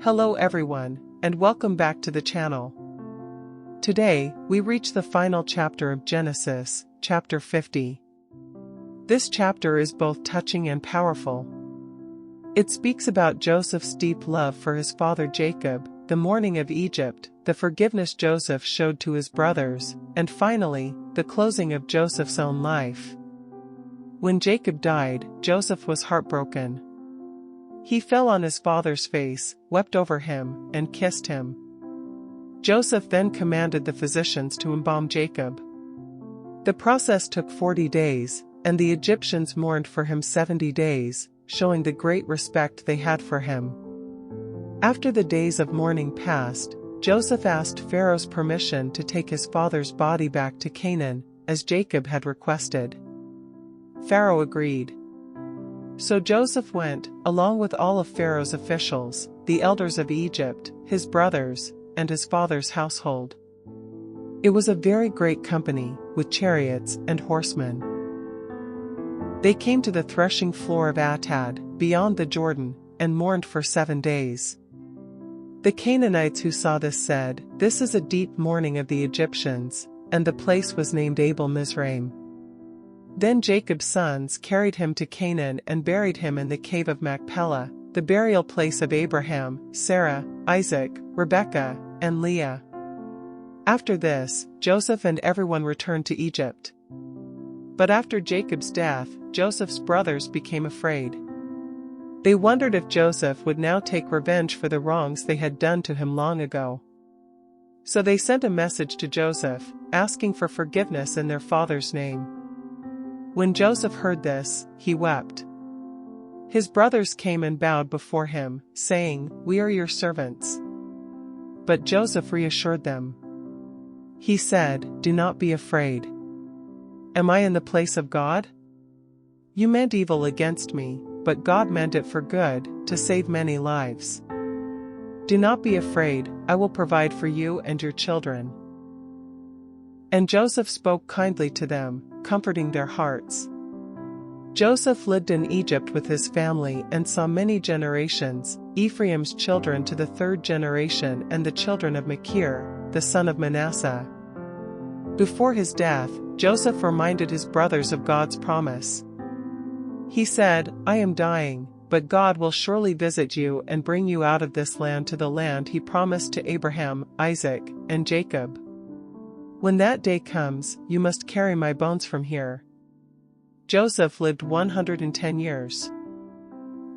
Hello everyone, and welcome back to the channel. Today, we reach the final chapter of Genesis, chapter 50. This chapter is both touching and powerful. It speaks about Joseph's deep love for his father Jacob, the mourning of Egypt, the forgiveness Joseph showed to his brothers, and finally, the closing of Joseph's own life. When Jacob died, Joseph was heartbroken. He fell on his father's face, wept over him, and kissed him. Joseph then commanded the physicians to embalm Jacob. The process took 40 days, and the Egyptians mourned for him 70 days, showing the great respect they had for him. After the days of mourning passed, Joseph asked Pharaoh's permission to take his father's body back to Canaan, as Jacob had requested. Pharaoh agreed. So Joseph went, along with all of Pharaoh's officials, the elders of Egypt, his brothers, and his father's household. It was a very great company, with chariots and horsemen. They came to the threshing floor of Atad, beyond the Jordan, and mourned for 7 days. The Canaanites who saw this said, "This is a deep mourning of the Egyptians," and the place was named Abel Mizraim. Then Jacob's sons carried him to Canaan and buried him in the cave of Machpelah, the burial place of Abraham, Sarah, Isaac, Rebekah, and Leah. After this, Joseph and everyone returned to Egypt. But after Jacob's death, Joseph's brothers became afraid. They wondered if Joseph would now take revenge for the wrongs they had done to him long ago. So they sent a message to Joseph, asking for forgiveness in their father's name. When Joseph heard this, he wept. His brothers came and bowed before him, saying, "We are your servants." But Joseph reassured them. He said, "Do not be afraid. Am I in the place of God? You meant evil against me, but God meant it for good, to save many lives. Do not be afraid, I will provide for you and your children." And Joseph spoke kindly to them, comforting their hearts. Joseph lived in Egypt with his family and saw many generations, Ephraim's children to the 3rd generation and the children of Machir, the son of Manasseh. Before his death, Joseph reminded his brothers of God's promise. He said, "I am dying, but God will surely visit you and bring you out of this land to the land he promised to Abraham, Isaac, and Jacob. When that day comes, you must carry my bones from here." Joseph lived 110 years.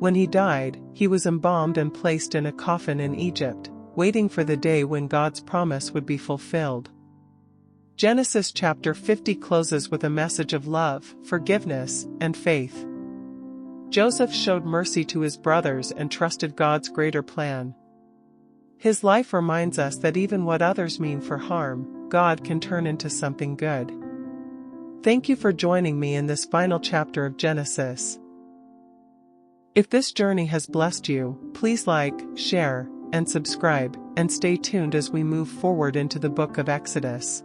When he died, he was embalmed and placed in a coffin in Egypt, waiting for the day when God's promise would be fulfilled. Genesis chapter 50 closes with a message of love, forgiveness, and faith. Joseph showed mercy to his brothers and trusted God's greater plan. His life reminds us that even what others mean for harm, God can turn into something good. Thank you for joining me in this final chapter of Genesis. If this journey has blessed you, please like, share, and subscribe, and stay tuned as we move forward into the book of Exodus.